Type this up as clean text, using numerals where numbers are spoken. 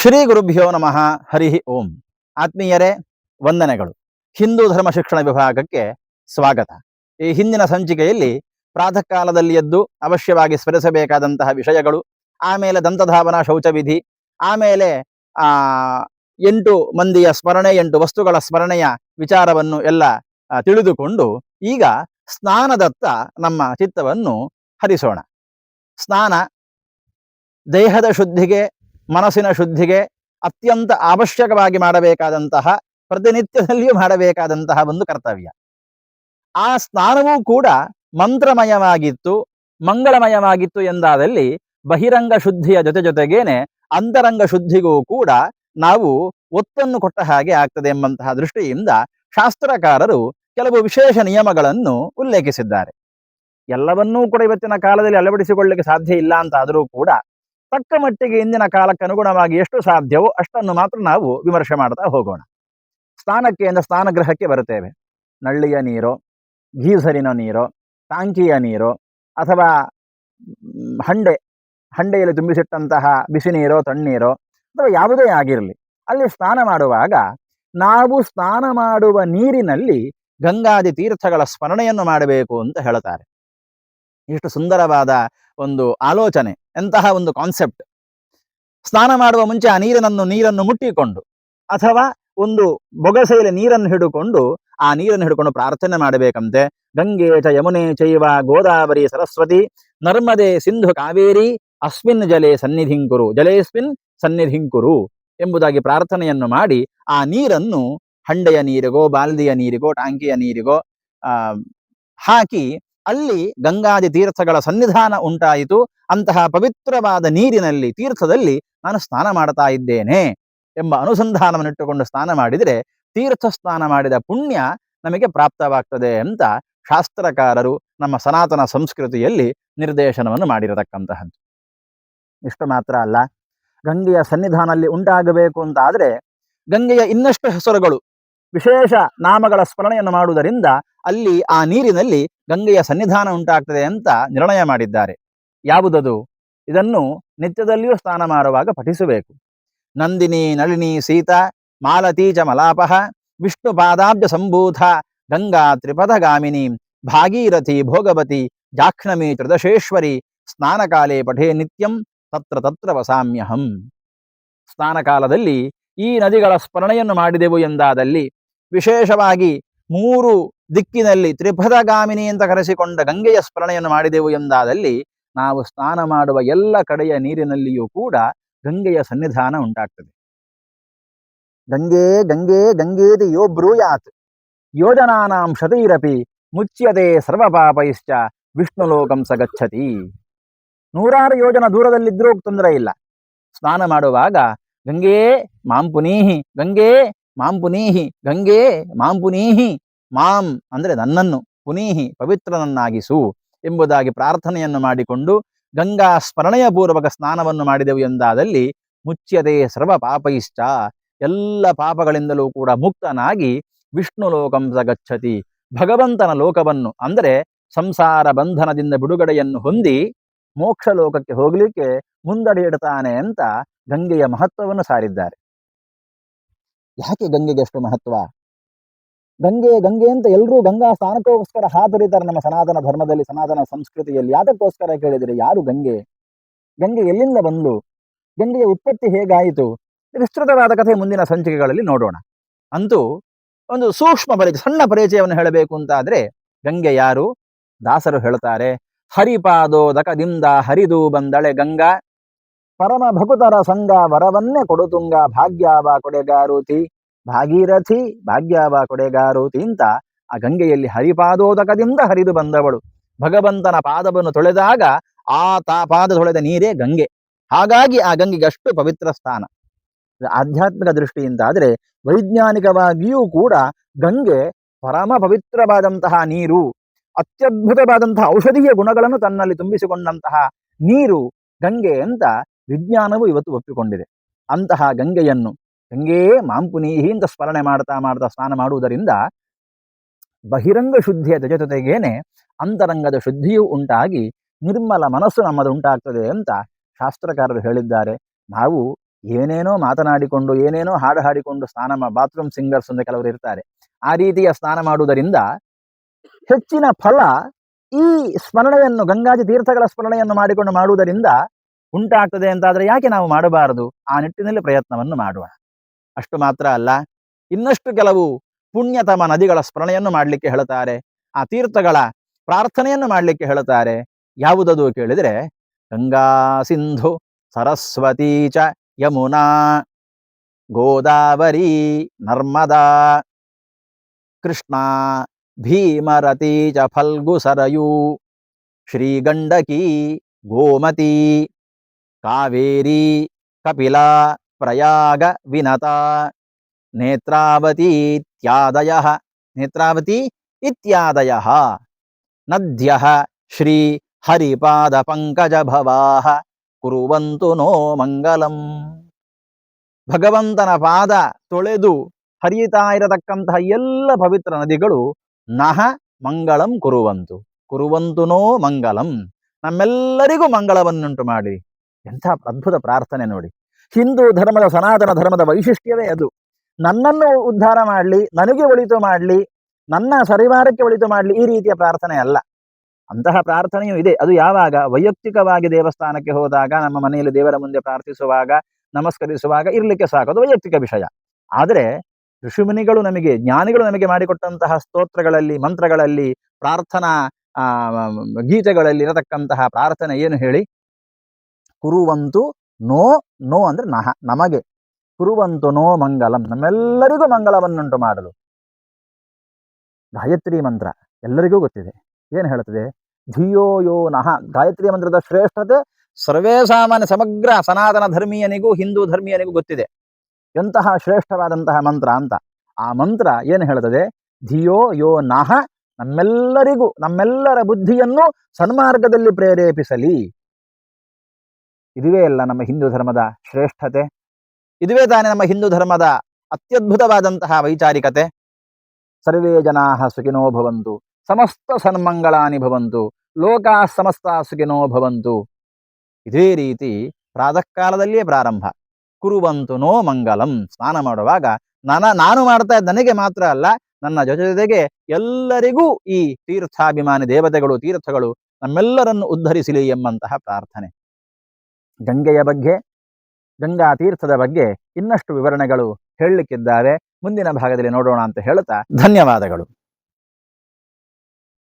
ಶ್ರೀ ಗುರುಭ್ಯೋ ನಮಃ. ಹರಿ ಓಂ. ಆತ್ಮೀಯರೇ, ವಂದನೆಗಳು. ಹಿಂದೂ ಧರ್ಮ ಶಿಕ್ಷಣ ವಿಭಾಗಕ್ಕೆ ಸ್ವಾಗತ. ಈ ಹಿಂದಿನ ಸಂಚಿಕೆಯಲ್ಲಿ ಪ್ರಾತಃ ಕಾಲದಲ್ಲಿ ಎದ್ದು ಅವಶ್ಯವಾಗಿ ಸ್ಮರಿಸಬೇಕಾದಂತಹ ವಿಷಯಗಳು, ಆಮೇಲೆ ದಂತಧಾವನ ಶೌಚವಿಧಿ, ಆಮೇಲೆ 8 ಮಂದಿಯ ಸ್ಮರಣೆ, 8 ವಸ್ತುಗಳ ಸ್ಮರಣೆಯ ವಿಚಾರವನ್ನು ಎಲ್ಲ ತಿಳಿದುಕೊಂಡು ಈಗ ಸ್ನಾನದತ್ತ ನಮ್ಮ ಚಿತ್ತವನ್ನು ಹರಿಸೋಣ. ಸ್ನಾನ ದೇಹದ ಶುದ್ಧಿಗೆ, ಮನಸ್ಸಿನ ಶುದ್ಧಿಗೆ ಅತ್ಯಂತ ಅವಶ್ಯಕವಾಗಿ ಮಾಡಬೇಕಾದಂತಹ, ಪ್ರತಿನಿತ್ಯದಲ್ಲಿಯೂ ಮಾಡಬೇಕಾದಂತಹ ಒಂದು ಕರ್ತವ್ಯ. ಆ ಸ್ನಾನವೂ ಕೂಡ ಮಂತ್ರಮಯವಾಗಿತ್ತು, ಮಂಗಳಮಯವಾಗಿತ್ತು ಎಂದಾದಲ್ಲಿ ಬಹಿರಂಗ ಶುದ್ಧಿಯ ಜೊತೆಗೇನೆ ಅಂತರಂಗ ಶುದ್ಧಿಗೂ ಕೂಡ ನಾವು ಒತ್ತನ್ನು ಕೊಟ್ಟ ಹಾಗೆ ಆಗ್ತದೆ ಎಂಬಂತಹ ದೃಷ್ಟಿಯಿಂದ ಶಾಸ್ತ್ರಕಾರರು ಕೆಲವು ವಿಶೇಷ ನಿಯಮಗಳನ್ನು ಉಲ್ಲೇಖಿಸಿದ್ದಾರೆ. ಎಲ್ಲವನ್ನೂ ಕೂಡ ಇವತ್ತಿನ ಕಾಲದಲ್ಲಿ ಅಳವಡಿಸಿಕೊಳ್ಳಲಿಕ್ಕೆ ಸಾಧ್ಯ ಇಲ್ಲ ಅಂತ ಆದರೂ ಕೂಡ ತಕ್ಕ ಮಟ್ಟಿಗೆ ಇಂದಿನ ಕಾಲಕ್ಕೆ ಅನುಗುಣವಾಗಿ ಎಷ್ಟು ಸಾಧ್ಯವೋ ಅಷ್ಟನ್ನು ಮಾತ್ರ ನಾವು ವಿಮರ್ಶೆ ಮಾಡ್ತಾ ಹೋಗೋಣ. ಸ್ನಾನಕ್ಕೆ ಅಂದರೆ ಸ್ನಾನಗೃಹಕ್ಕೆ ಬರುತ್ತೇವೆ. ನಳ್ಳಿಯ ನೀರೋ, ಗೀಸರಿನ ನೀರೋ, ಟಾಂಕಿಯ ನೀರೋ, ಅಥವಾ ಹಂಡೆಯಲ್ಲಿ ತುಂಬಿಸಿಟ್ಟಂತಹ ಬಿಸಿ ನೀರೋ, ತಣ್ಣೀರೋ, ಅಥವಾ ಯಾವುದೇ ಆಗಿರಲಿ, ಅಲ್ಲಿ ಸ್ನಾನ ಮಾಡುವಾಗ ನಾವು ಸ್ನಾನ ಮಾಡುವ ನೀರಿನಲ್ಲಿ ಗಂಗಾದಿ ತೀರ್ಥಗಳ ಸ್ಮರಣೆಯನ್ನು ಮಾಡಬೇಕು ಅಂತ ಹೇಳ್ತಾರೆ. ಇಷ್ಟು ಸುಂದರವಾದ ಒಂದು ಆಲೋಚನೆ, ಎಂತಹ ಒಂದು ಕಾನ್ಸೆಪ್ಟ್. ಸ್ನಾನ ಮಾಡುವ ಮುಂಚೆ ಆ ನೀರನ್ನು ಮುಟ್ಟಿಕೊಂಡು ಅಥವಾ ಒಂದು ಬೊಗಸೆಯಲ್ಲಿ ನೀರನ್ನು ಹಿಡುಕೊಂಡು ಪ್ರಾರ್ಥನೆ ಮಾಡಬೇಕಂತೆ. ಗಂಗೆ ಚ ಯಮುನೆ ಚೈವ ಗೋದಾವರಿ ಸರಸ್ವತಿ ನರ್ಮದೆ ಸಿಂಧು ಕಾವೇರಿ ಅಸ್ಮಿನ್ ಜಲೆ ಸನ್ನಿಧಿಂಕುರು, ಜಲೇಸ್ಮಿನ್ ಸನ್ನಿಧಿಂಕುರು ಎಂಬುದಾಗಿ ಪ್ರಾರ್ಥನೆಯನ್ನು ಮಾಡಿ ಆ ನೀರನ್ನು ಹಂಡೆಯ ನೀರಿಗೋ, ಬಾಲ್ದಿಯ ನೀರಿಗೋ, ಟಾಂಕಿಯ ನೀರಿಗೋ ಹಾಕಿ ಅಲ್ಲಿ ಗಂಗಾದಿ ತೀರ್ಥಗಳ ಸನ್ನಿಧಾನ ಉಂಟಾಯಿತು. ಅಂತಹ ಪವಿತ್ರವಾದ ನೀರಿನಲ್ಲಿ, ತೀರ್ಥದಲ್ಲಿ ನಾನು ಸ್ನಾನ ಮಾಡ್ತಾ ಇದ್ದೇನೆ ಎಂಬ ಅನುಸಂಧಾನವನ್ನಿಟ್ಟುಕೊಂಡು ಸ್ನಾನ ಮಾಡಿದರೆ ತೀರ್ಥ ಸ್ನಾನ ಮಾಡಿದ ಪುಣ್ಯ ನಮಗೆ ಪ್ರಾಪ್ತವಾಗ್ತದೆ ಅಂತ ಶಾಸ್ತ್ರಕಾರರು ನಮ್ಮ ಸನಾತನ ಸಂಸ್ಕೃತಿಯಲ್ಲಿ ನಿರ್ದೇಶನವನ್ನು ಮಾಡಿರತಕ್ಕಂತಹದ್ದು. ಇಷ್ಟು ಮಾತ್ರ ಅಲ್ಲ, ಗಂಗೆಯ ಸನ್ನಿಧಾನಲ್ಲಿ ಉಂಟಾಗಬೇಕು ಅಂತ ಆದರೆ ಗಂಗೆಯ ಇನ್ನಷ್ಟು ಹೆಸರುಗಳು, ವಿಶೇಷ ನಾಮಗಳ ಸ್ಮರಣೆಯನ್ನು ಮಾಡುವುದರಿಂದ ಅಲ್ಲಿ ಆ ನೀರಿನಲ್ಲಿ ಗಂಗೆಯ ಸನ್ನಿಧಾನ ಉಂಟಾಗ್ತದೆ ಅಂತ ನಿರ್ಣಯ ಮಾಡಿದ್ದಾರೆ. ಯಾವುದದು? ಇದನ್ನು ನಿತ್ಯದಲ್ಲಿಯೂ ಸ್ನಾನ ಮಾಡುವಾಗ ಪಠಿಸಬೇಕು. ನಂದಿನಿ ನಳಿನಿ ಸೀತಾ ಮಾಲತೀ ಚ ಮಲಾಪಃ ವಿಷ್ಣು ಪಾದಾಬ್ಜ ಸಂಭೂತ ಗಂಗಾ ತ್ರಿಪಥಗಾಮಿನಿ ಭಾಗೀರಥಿ ಭೋಗವತಿ ಜಾಕ್ಷ್ಣಮಿ ತ್ರಿದಶೇಶ್ವರಿ ಸ್ನಾನ ಕಾಲೇ ಪಠೇ ನಿತ್ಯಂ ತತ್ರ ತತ್ರ ವಸಾಮ್ಯಹಂ. ಸ್ನಾನ ಕಾಲದಲ್ಲಿ ಈ ನದಿಗಳ ಸ್ಮರಣೆಯನ್ನು ಮಾಡಿದೆವು ಎಂದಾದಲ್ಲಿ, ವಿಶೇಷವಾಗಿ 3 ದಿಕ್ಕಿನಲ್ಲಿ ತ್ರಿಪಥಗಾಮಿನಿ ಅಂತ ಕರೆಸಿಕೊಂಡ ಗಂಗೆಯ ಸ್ಮರಣೆಯನ್ನು ಮಾಡಿದೆವು ಎಂದಾದಲ್ಲಿ ನಾವು ಸ್ನಾನ ಮಾಡುವ ಎಲ್ಲ ಕಡೆಯ ನೀರಿನಲ್ಲಿಯೂ ಕೂಡ ಗಂಗೆಯ ಸನ್ನಿಧಾನ ಉಂಟಾಗ್ತದೆ. ಗಂಗೆ ಗಂಗೆ ಗಂಗೇತಿ ಯೋ ಬ್ರೂಯಾತ್ ಯೋಜನಾನಾಂ ಶತೈರಪಿ ಮುಚ್ಯತೆ ಸರ್ವಪಾಪೈಶ್ಚ ವಿಷ್ಣುಲೋಕಂ ಸ ಗಚ್ಚತಿ. 100 ಯೋಜನ ದೂರದಲ್ಲಿದ್ರೂ ತೊಂದರೆ ಇಲ್ಲ. ಸ್ನಾನ ಮಾಡುವಾಗ ಗಂಗೆ ಮಾಂ ಪುನೀಹಿ, ಗಂಗೆ ಮಾಂ ಪುನೀಹಿ, ಗಂಗೆ ಮಾಂ ಪುನೀಹಿ, ಮಾಂ ಅಂದರೆ ನನ್ನನ್ನು, ಪುನೀಹಿ ಪವಿತ್ರನನ್ನಾಗಿಸು ಎಂಬುದಾಗಿ ಪ್ರಾರ್ಥನೆಯನ್ನು ಮಾಡಿಕೊಂಡು ಗಂಗಾ ಸ್ಮರಣೆಯ ಪೂರ್ವಕ ಸ್ನಾನವನ್ನು ಮಾಡಿದೆವು ಎಂದಾದಲ್ಲಿ ಮುಚ್ಯತೆ ಸರ್ವ ಪಾಪೈಶ್ಚ, ಎಲ್ಲ ಪಾಪಗಳಿಂದಲೂ ಕೂಡ ಮುಕ್ತನಾಗಿ ವಿಷ್ಣು ಲೋಕಂ ಸ ಗಚ್ಚತಿ, ಭಗವಂತನ ಲೋಕವನ್ನು ಅಂದರೆ ಸಂಸಾರ ಬಂಧನದಿಂದ ಬಿಡುಗಡೆಯನ್ನು ಹೊಂದಿ ಮೋಕ್ಷ ಲೋಕಕ್ಕೆ ಹೋಗಲಿಕ್ಕೆ ಮುಂದಡಿ ಇಡ್ತಾನೆ ಅಂತ ಗಂಗೆಯ ಮಹತ್ವವನ್ನು ಸಾರಿದ್ದಾರೆ. ಯಾಕೆ ಗಂಗೆಗೆ ಎಷ್ಟು ಮಹತ್ವ? ಗಂಗೆ ಗಂಗೆ ಅಂತ ಎಲ್ಲರೂ ಗಂಗಾ ಸ್ನಾನಕ್ಕೋಸ್ಕರ ಹಾತೊರೀತಾರೆ ನಮ್ಮ ಸನಾತನ ಧರ್ಮದಲ್ಲಿ, ಸನಾತನ ಸಂಸ್ಕೃತಿಯಲ್ಲಿ. ಯಾತಕ್ಕೋಸ್ಕರ ಕೇಳಿದರೆ, ಯಾರು ಗಂಗೆ? ಗಂಗೆ ಎಲ್ಲಿಂದ ಬಂದು? ಗಂಗೆಯ ಉತ್ಪತ್ತಿ ಹೇಗಾಯಿತು? ವಿಸ್ತೃತವಾದ ಕಥೆ ಮುಂದಿನ ಸಂಚಿಕೆಗಳಲ್ಲಿ ನೋಡೋಣ. ಅಂತೂ ಒಂದು ಸೂಕ್ಷ್ಮ ಪರಿಚಯ, ಸಣ್ಣ ಪರಿಚಯವನ್ನು ಹೇಳಬೇಕು ಅಂತ ಆದ್ರೆ, ಗಂಗೆ ಯಾರು? ದಾಸರು ಹೇಳ್ತಾರೆ, ಹರಿಪಾದೋದಕದಿಂದ ಹರಿದು ಬಂದಳೆ ಗಂಗಾ, ಪರಮ ಭಕುತರ ಸಂಗ ವರವನ್ನೇ ಕೊಡುತುಂಗ, ಭಾಗ್ಯಾವ ಕೊಡೆಗಾರುತಿ ಭಾಗೀರಥಿ ಭಾಗ್ಯಾವ ಕೊಡೆಗಾರುತಿ ಅಂತ ಆ ಗಂಗೆಯಲ್ಲಿ ಹರಿಪಾದೋದಕದಿಂದ ಹರಿದು ಬಂದವಳು. ಭಗವಂತನ ಪಾದವನ್ನು ತೊಳೆದಾಗ ಆ ಪಾದ ತೊಳೆದ ನೀರೇ ಗಂಗೆ. ಹಾಗಾಗಿ ಆ ಗಂಗೆಗೆ ಅಷ್ಟು ಪವಿತ್ರ ಸ್ಥಾನ. ಆಧ್ಯಾತ್ಮಿಕ ದೃಷ್ಟಿಯಿಂದ ಆದರೆ ವೈಜ್ಞಾನಿಕವಾಗಿಯೂ ಕೂಡ ಗಂಗೆ ಪರಮ ಪವಿತ್ರವಾದಂತಹ ನೀರು, ಅತ್ಯದ್ಭುತವಾದಂತಹ ಔಷಧೀಯ ಗುಣಗಳನ್ನು ತನ್ನಲ್ಲಿ ತುಂಬಿಸಿಕೊಂಡಂತಹ ನೀರು ಗಂಗೆ ಅಂತ ವಿಜ್ಞಾನವು ಇವತ್ತು ಒಪ್ಪಿಕೊಂಡಿದೆ. ಅಂತಹ ಗಂಗೆಯನ್ನು ಗಂಗೆ ಮಾಂಪುನೀಹಿ ಅಂತ ಸ್ಮರಣೆ ಮಾಡ್ತಾ ಸ್ನಾನ ಮಾಡುವುದರಿಂದ ಬಹಿರಂಗ ಶುದ್ಧಿಯ ಜೊತೆಗೇನೆ ಅಂತರಂಗದ ಶುದ್ಧಿಯೂ ಉಂಟಾಗಿ ನಿರ್ಮಲ ಮನಸ್ಸು ನಮ್ಮದು ಉಂಟಾಗ್ತದೆ ಅಂತ ಶಾಸ್ತ್ರಕಾರರು ಹೇಳಿದ್ದಾರೆ. ನಾವು ಏನೇನೋ ಮಾತನಾಡಿಕೊಂಡು ಏನೇನೋ ಹಾಡು ಹಾಡಿಕೊಂಡು ಬಾತ್ರೂಮ್ ಸಿಂಗರ್ಸ್ ಅಂತ ಕೆಲವರು ಇರ್ತಾರೆ. ಆ ರೀತಿಯ ಸ್ನಾನ ಮಾಡುವುದರಿಂದ ಹೆಚ್ಚಿನ ಫಲ ಈ ಸ್ಮರಣೆಯನ್ನು, ಗಂಗಾದಿ ತೀರ್ಥಗಳ ಸ್ಮರಣೆಯನ್ನು ಮಾಡಿಕೊಂಡು ಮಾಡುವುದರಿಂದ ಉಂಟಾಗ್ತದೆ ಅಂತಾದ್ರೆ ಯಾಕೆ ನಾವು ಮಾಡಬಾರದು? ಆ ನಿಟ್ಟಿನಲ್ಲಿ ಪ್ರಯತ್ನವನ್ನು ಮಾಡುವ. ಅಷ್ಟು ಮಾತ್ರ ಅಲ್ಲ, ಇನ್ನಷ್ಟು ಕೆಲವು ಪುಣ್ಯತಮ ನದಿಗಳ ಸ್ಮರಣೆಯನ್ನು ಮಾಡಲಿಕ್ಕೆ ಹೇಳುತ್ತಾರೆ, ಆ ತೀರ್ಥಗಳ ಪ್ರಾರ್ಥನೆಯನ್ನು ಮಾಡಲಿಕ್ಕೆ ಹೇಳುತ್ತಾರೆ. ಯಾವುದದು ಕೇಳಿದರೆ ಗಂಗಾ ಸಿಂಧು ಸರಸ್ವತಿ ಚ ಯಮುನಾ ಗೋದಾವರಿ ನರ್ಮದಾ ಕೃಷ್ಣ ಭೀಮರತಿ ಚ ಫಲ್ಗು ಸರಯೂ ಶ್ರೀಗಂಡಕಿ ಗೋಮತಿ ಕಾವೇರಿ ಕಪಿಲಾ ಪ್ರಯಾಗ ವಿನತಾ ನೇತ್ರಾವತಿ ಇತ್ಯಾದಯಃ ನದ್ಯಃ ಶ್ರೀ ಹರಿಪಾದ ಪಂಕಜ ಭವಾಹ ಕುರುವಂತು ನೋ ಮಂಗಲಂ. ಭಗವಂತನ ಪಾದ ತೊಳೆದು ಹರಿಯುತ್ತಾ ಇರತಕ್ಕಂತಹ ಎಲ್ಲ ಪವಿತ್ರ ನದಿಗಳು ನಹ ಮಂಗಳಂ ಕುರುವಂತು ನೋ ಮಂಗಲಂ, ನಮ್ಮೆಲ್ಲರಿಗೂ ಮಂಗಳವನ್ನುಂಟು ಮಾಡಿ. ಎಂಥ ಅದ್ಭುತ ಪ್ರಾರ್ಥನೆ ನೋಡಿ. ಹಿಂದೂ ಧರ್ಮದ, ಸನಾತನ ಧರ್ಮದ ವೈಶಿಷ್ಟ್ಯವೇ ಅದು. ನನ್ನನ್ನು ಉದ್ಧಾರ ಮಾಡಲಿ, ನನಗೆ ಒಳಿತು ಮಾಡಲಿ, ನನ್ನ ಪರಿವಾರಕ್ಕೆ ಒಳಿತು ಮಾಡಲಿ, ಈ ರೀತಿಯ ಪ್ರಾರ್ಥನೆ ಅಲ್ಲ. ಅಂತಹ ಪ್ರಾರ್ಥನೆಯೂ ಇದೆ. ಅದು ಯಾವಾಗ? ವೈಯಕ್ತಿಕವಾಗಿ ದೇವಸ್ಥಾನಕ್ಕೆ ಹೋದಾಗ, ನಮ್ಮ ಮನೆಯಲ್ಲಿ ದೇವರ ಮುಂದೆ ಪ್ರಾರ್ಥಿಸುವಾಗ, ನಮಸ್ಕರಿಸುವಾಗ ಇರಲಿಕ್ಕೆ ಸಾಕು, ಅದು ವೈಯಕ್ತಿಕ ವಿಷಯ. ಆದರೆ ಋಷಿಮುನಿಗಳು ನಮಗೆ, ಜ್ಞಾನಿಗಳು ನಮಗೆ ಮಾಡಿಕೊಟ್ಟಂತಹ ಸ್ತೋತ್ರಗಳಲ್ಲಿ, ಮಂತ್ರಗಳಲ್ಲಿ, ಪ್ರಾರ್ಥನಾ ಗೀತೆಗಳಲ್ಲಿ ಇರತಕ್ಕಂತಹ ಪ್ರಾರ್ಥನೆ ಏನು ಹೇಳಿ? ಕುರುವಂತು ನೋ ಅಂದ್ರೆ ನಮಗೆ, ಕುರುವಂತು ನೋ ಮಂಗಲಂ, ನಮ್ಮೆಲ್ಲರಿಗೂ ಮಂಗಳವನ್ನುಂಟು ಮಾಡಲು. ಗಾಯತ್ರಿ ಮಂತ್ರ ಎಲ್ಲರಿಗೂ ಗೊತ್ತಿದೆ. ಏನು ಹೇಳ್ತದೆ? ಧಿಯೋ ಯೋ ನಃ. ಗಾಯತ್ರಿ ಮಂತ್ರದ ಶ್ರೇಷ್ಠತೆ ಸರ್ವೇ ಸಾಮಾನ್ಯ ಸಮಗ್ರ ಸನಾತನ ಧರ್ಮೀಯನಿಗೂ ಹಿಂದೂ ಧರ್ಮೀಯನಿಗೂ ಗೊತ್ತಿದೆ. ಎಂತಹ ಶ್ರೇಷ್ಠವಾದಂತಹ ಮಂತ್ರ ಅಂತ. ಆ ಮಂತ್ರ ಏನು ಹೇಳ್ತದೆ? ಧಿಯೋ ಯೋ ನಃ, ನಮ್ಮೆಲ್ಲರಿಗೂ, ನಮ್ಮೆಲ್ಲರ ಬುದ್ಧಿಯನ್ನು ಸನ್ಮಾರ್ಗದಲ್ಲಿ ಪ್ರೇರೇಪಿಸಲಿ. ಇದುವೇ ಅಲ್ಲ ನಮ್ಮ ಹಿಂದೂ ಧರ್ಮದ ಶ್ರೇಷ್ಠತೆ. ಇದುವೇ ತಾನೇ ನಮ್ಮ ಹಿಂದೂ ಧರ್ಮದ ಅತ್ಯದ್ಭುತವಾದಂತಹ ವೈಚಾರಿಕತೆ. ಸರ್ವೇ ಜನಾಃ ಸುಖಿನೋ ಭವಂತು, ಸಮಸ್ತ ಸನ್ಮಂಗಳಾನಿ ಭವಂತು, ಲೋಕಾ ಸಮಸ್ತ ಸುಖಿನೋ ಭವಂತು. ಇದೇ ರೀತಿ ಪ್ರಾತಃ ಕಾಲದಲ್ಲಿಯೇ ಪ್ರಾರಂಭ. ಕುರುವಂತು ನೋ ಮಂಗಲಂ. ಸ್ನಾನ ಮಾಡುವಾಗ ನಾನು ಮಾಡ್ತಾ ಇದ್ದ, ನನಗೆ ಮಾತ್ರ ಅಲ್ಲ, ನನ್ನ ಜೊತೆಗೆ ಎಲ್ಲರಿಗೂ ಈ ತೀರ್ಥಾಭಿಮಾನಿ ದೇವತೆಗಳು, ತೀರ್ಥಗಳು ನಮ್ಮೆಲ್ಲರನ್ನು ಉದ್ಧರಿಸಲಿ ಎಂಬಂತಹ ಪ್ರಾರ್ಥನೆ. ಗಂಗೆಯ ಬಗ್ಗೆ, ಗಂಗಾ ತೀರ್ಥದ ಬಗ್ಗೆ ಇನ್ನಷ್ಟು ವಿವರಣೆಗಳು ಹೇಳಲಿಕ್ಕಿದ್ದಾರೆ. ಮುಂದಿನ ಭಾಗದಲ್ಲಿ ನೋಡೋಣ ಅಂತ ಹೇಳುತ್ತಾ ಧನ್ಯವಾದಗಳು.